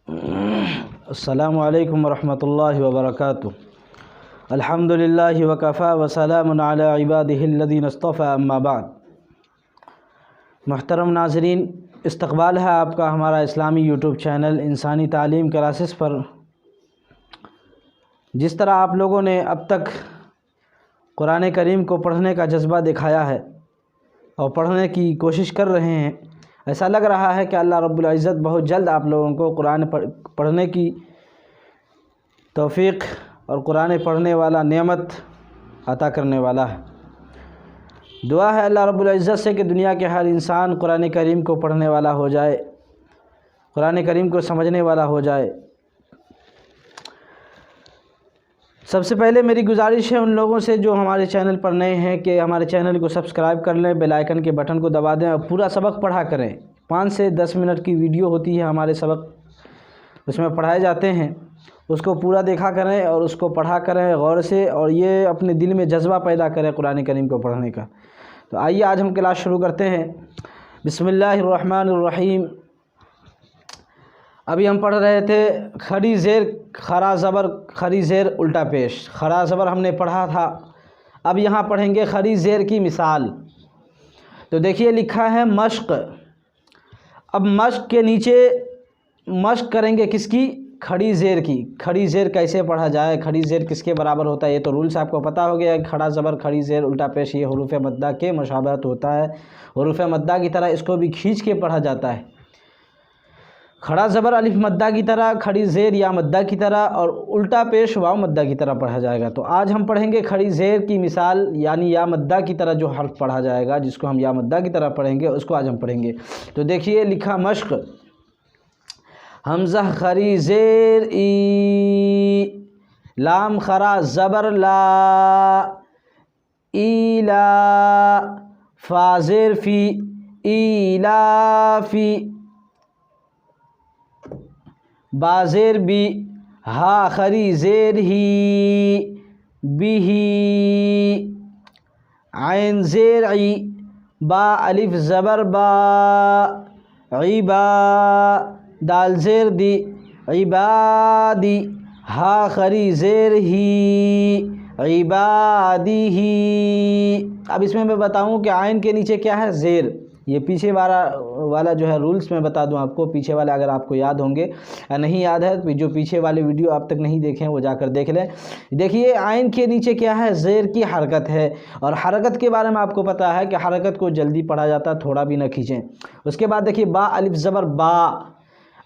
السلام علیکم ورحمۃ اللہ وبرکاتہ۔ الحمد للہ وکفیٰ وسلام علی عبادہ الذین اصطفیٰ، اما بعد۔ محترم ناظرین، استقبال ہے آپ کا ہمارا اسلامی یوٹیوب چینل انسانی تعلیم کلاسز پر۔ جس طرح آپ لوگوں نے اب تک قرآن کریم کو پڑھنے کا جذبہ دکھایا ہے اور پڑھنے کی کوشش کر رہے ہیں، ایسا لگ رہا ہے کہ اللہ رب العزت بہت جلد آپ لوگوں کو قرآن پڑھنے کی توفیق اور قرآن پڑھنے والا نعمت عطا کرنے والا ہے۔ دعا ہے اللہ رب العزت سے کہ دنیا کے ہر انسان قرآن کریم کو پڑھنے والا ہو جائے، قرآن کریم کو سمجھنے والا ہو جائے۔ سب سے پہلے میری گزارش ہے ان لوگوں سے جو ہمارے چینل پر نئے ہیں کہ ہمارے چینل کو سبسکرائب کر لیں، بیل آئیکن کے بٹن کو دبا دیں اور پورا سبق پڑھا کریں۔ 5 سے 10 منٹ کی ویڈیو ہوتی ہے ہمارے سبق، اس میں پڑھائے جاتے ہیں، اس کو پورا دیکھا کریں اور اس کو پڑھا کریں غور سے، اور یہ اپنے دل میں جذبہ پیدا کریں قرآن کریم کو پڑھنے کا۔ تو آئیے آج ہم کلاس شروع کرتے ہیں۔ بسم اللہ الرحمن الرحیم۔ ابھی ہم پڑھ رہے تھے کھڑی زیر خرا زبر کھڑی زیر الٹا پیش۔ خرا زبر ہم نے پڑھا تھا، اب یہاں پڑھیں گے کھڑی زیر کی مثال۔ تو دیکھیے لکھا ہے مشق۔ اب مشق کے نیچے مشق کریں گے کس کی؟ کھڑی زیر کی۔ کھڑی زیر کیسے پڑھا جائے، کھڑی زیر کس کے برابر ہوتا ہے، یہ تو رولس آپ کو پتہ ہو گیا ہے۔ کھڑا زبر کھڑی زیر الٹا پیش یہ حروف مدہ کے مشابہت ہوتا ہے، حروف مدہ کی طرح اس کو بھی کھینچ کے پڑھا جاتا ہے۔ کھڑا زبر الف مدہ کی طرح، کھڑی زیر یا مدہ کی طرح، اور الٹا پیش واو مدہ کی طرح پڑھا جائے گا۔ تو آج ہم پڑھیں گے کھڑی زیر کی مثال، یعنی یا مدہ کی طرح جو حرف پڑھا جائے گا، جس کو ہم یا مدہ کی طرح پڑھیں گے، اس کو آج ہم پڑھیں گے۔ تو دیکھیے لکھا مشق۔ حمزہ کھڑی زیر ای، لام خرا زبر لا، ایلا، فا زیر فی، ایلا فی، با زیر بی، ہا کھڑی زیر ہی، بھی، عین زیر عی، با الف زبر با، عیبا، دال زیر دی، عبادی، ہا کھڑی زیر ہی، عبادی ہی۔ اب اس میں بتاؤں کہ عین کے نیچے کیا ہے؟ زیر۔ یہ پیچھے والا جو ہے رولز میں بتا دوں آپ کو، پیچھے والے اگر آپ کو یاد ہوں گے یا نہیں یاد ہے تو جو پیچھے والے ویڈیو آپ تک نہیں دیکھیں وہ جا کر دیکھ لیں۔ دیکھیے عین کے نیچے کیا ہے؟ زیر کی حرکت ہے، اور حرکت کے بارے میں آپ کو پتہ ہے کہ حرکت کو جلدی پڑھا جاتا ہے، تھوڑا بھی نہ کھینچیں۔ اس کے بعد دیکھیے با الف زبر با،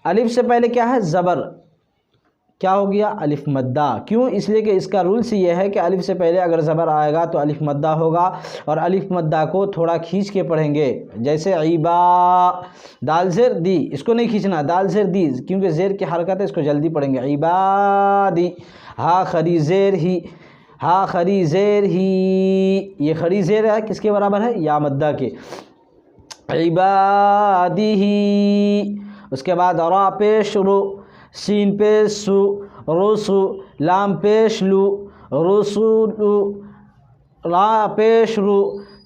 الف سے پہلے کیا ہے؟ زبر، کیا ہو گیا؟ الف مدہ۔ کیوں؟ اس لیے کہ اس کا رولس یہ ہے کہ الف سے پہلے اگر زبر آئے گا تو الف مدہ ہوگا، اور الف مدہ کو تھوڑا کھینچ کے پڑھیں گے۔ جیسے عیبا، دال زیر دی، اس کو نہیں کھینچنا، دال زیر دی، کیونکہ زیر کی حرکت ہے، اس کو جلدی پڑھیں گے۔ عبادی، ہا کھڑی زیر ہی، ہا کھڑی زیر ہی، یہ کھڑی زیر ہے کس کے برابر ہے؟ یا مدہ کے۔ عبادی ہی۔ اس کے بعد را پیش رو، سین پیش سو، رسو، لام پیش لو، رسولو، را پیش رو،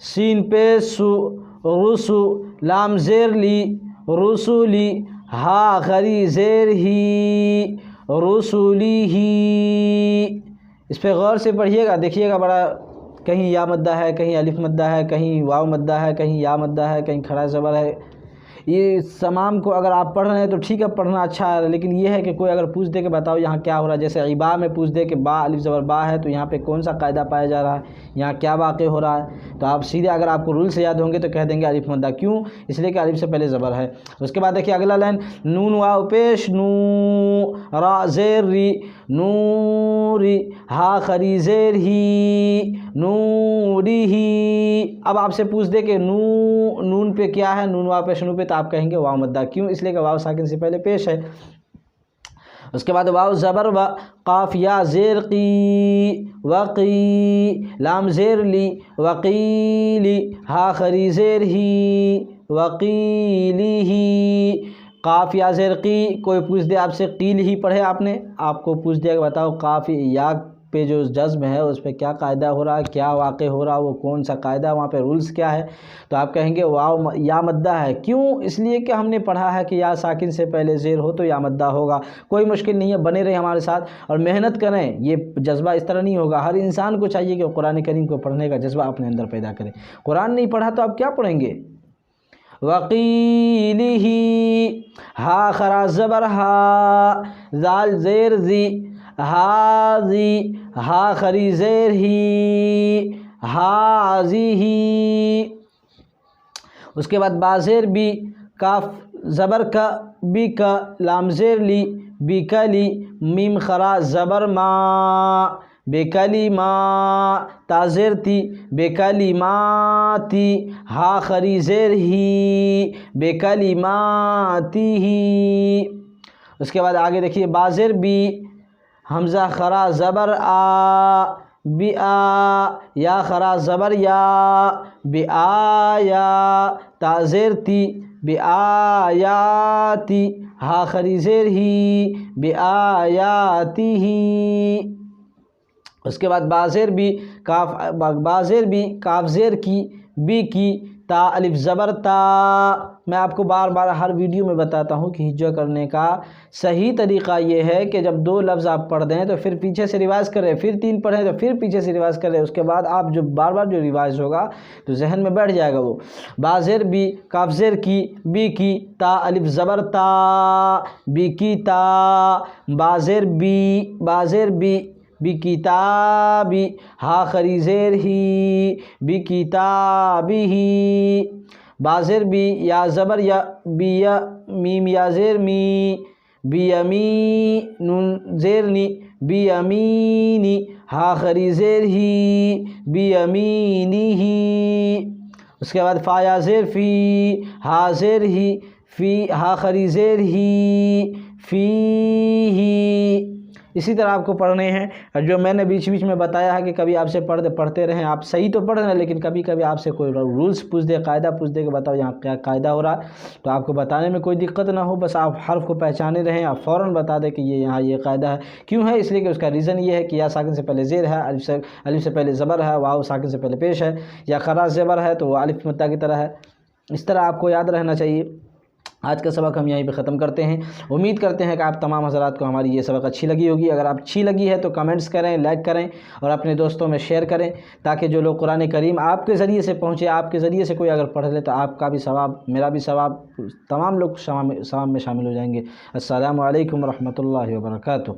سین پیش سو، رسو، لام زیر لی، رسولی، ہا کھڑی زیر ہی، رسولی ہی۔ اس پہ غور سے پڑھیے گا، دیکھیے گا، بڑا کہیں یا مدہ ہے، کہیں الف مدہ ہے، کہیں واو مدہ ہے، کہیں یا مدہ ہے، کہیں کھڑا زبر ہے۔ یہ تمام کو اگر آپ پڑھ رہے ہیں تو ٹھیک ہے، پڑھنا اچھا ہے، لیکن یہ ہے کہ کوئی اگر پوچھ دے کہ بتاؤ یہاں کیا ہو رہا ہے، جیسے عبا میں پوچھ دے کہ با الف زبر با ہے تو یہاں پہ کون سا قاعدہ پایا جا رہا ہے، یہاں کیا واقع ہو رہا ہے، تو آپ سیدھے اگر آپ کو رول سے یاد ہوں گے تو کہہ دیں گے الف مدہ۔ کیوں؟ اس لیے کہ الف سے پہلے زبر ہے۔ اس کے بعد دیکھیے اگلا لائن، نون واو پیش نو، را زیر ری، نوری، ہا کھڑی زیر ہی، نوری ہی۔ اب آپ سے پوچھ دے کہ نون پہ کیا ہے، نون واو پیش نو پہ، تو آپ کہیں گے واو مدہ۔ کیوں؟ اس لیے کہ واو ساکن سے پہلے پیش ہے۔ اس کے بعد واو زبر و، قاف یا زیر قی، وقی، لام زیر لی، وقیلی، ہا کھڑی زیر ہی، وقیلی ہی، قاف یا زیر قی۔ کوئی پوچھ دے آپ سے قیل ہی پڑھے آپ نے، آپ کو پوچھ دیا کہ بتاؤ قاف یا پہ جو جزم ہے اس پہ کیا قاعدہ ہو رہا ہے، کیا واقع ہو رہا ہے، وہ کون سا قاعدہ، وہاں پہ رولز کیا ہے. تو آپ کہیں گے واو یا مدہ ہے. کیوں؟ اس لیے کہ ہم نے پڑھا ہے کہ یا ساکن سے پہلے زیر ہو تو یا مدہ ہوگا. کوئی مشکل نہیں ہے، بنے رہے ہمارے ساتھ اور محنت کریں. یہ جذبہ اس طرح نہیں ہوگا. ہر انسان کو چاہیے کہ قرآن کریم کو پڑھنے کا جذبہ اپنے اندر پیدا کرے. قرآن نہیں پڑھا تو آپ کیا پڑھیں گے؟ وقیلہ ہا خرا زبر ہا زال زیر زی حاضی ہا خری زیر ہی حاضی ہی. اس کے بعد بازیر بی کاف زبر کا بی کا لام زیر لی بی کا لی میم خرا زبر ما بے کلی ما تازیر تی بے کلی ما تی ہا خری زیر ہی بے کلی ما تی ہی. اس کے بعد آگے دیکھیے بازیر بی حمزہ خرا زبر آ بی آ یا خرا زبر یا بی آیا تازیر تی بی آیاتی ہا خری زیر ہی بی آیاتی ہی. اس کے بعد بازیر بھی کاف بازیر بھی کاف زیر کی بی کی تا الف زبر تا. میں آپ کو بار بار ہر ویڈیو میں بتاتا ہوں کہ ہجا کرنے کا صحیح طریقہ یہ ہے کہ جب دو لفظ آپ پڑھ دیں تو پھر پیچھے سے ریوائز کریں، پھر تین پڑھیں تو پھر پیچھے سے ریوائز کریں. اس کے بعد آپ جو بار بار جو ریوائز ہوگا تو ذہن میں بیٹھ جائے گا. وہ بازیر بھی کاف زیر کی بی کی تا الف زبر تا بی کی تا بازیر بی بی کتابی ہا خری زیر ہی بی کتابی ہی. بازیر بی یا زبر یا بی یا میم یا زیر می بی یمی نون زیر نی بی یمینی ہا خری زیر ہی بی یمینی ہی. اس کے بعد فا یا زیر فی ہا زیر ہی فی ہا خری زیر ہی فی ہی. اسی طرح آپ کو پڑھنے ہیں. جو میں نے بیچ میں بتایا ہے کہ کبھی آپ سے پڑھتے رہیں، آپ صحیح تو پڑھ رہے ہیں لیکن کبھی کبھی آپ سے کوئی رولز پوچھ دے، قاعدہ پوچھ دے کہ بتاؤ یہاں کیا قاعدہ ہو رہا ہے، تو آپ کو بتانے میں کوئی دقت نہ ہو. بس آپ حرف کو پہچانے رہیں، آپ فوراً بتا دیں کہ یہ یہاں یہ قاعدہ ہے. کیوں ہے؟ اس لیے کہ اس کا ریزن یہ ہے کہ یا ساکن سے پہلے زیر ہے، الف سے پہلے زبر ہے، واو ساکن سے پہلے پیش ہے، یا خراج زبر ہے تو وہ الف مدہ کی طرح ہے. اس طرح آپ کو یاد رہنا چاہیے. آج کا سبق ہم یہیں پہ ختم کرتے ہیں. امید کرتے ہیں کہ آپ تمام حضرات کو ہماری یہ سبق اچھی لگی ہوگی. اگر آپ اچھی لگی ہے تو کمنٹس کریں، لائک کریں اور اپنے دوستوں میں شیئر کریں تاکہ جو لوگ قرآن کریم آپ کے ذریعے سے پہنچے، آپ کے ذریعے سے کوئی اگر پڑھ لے تو آپ کا بھی ثواب، میرا بھی ثواب، تمام لوگ ثواب میں شامل ہو جائیں گے. السلام علیکم ورحمۃ اللہ وبرکاتہ.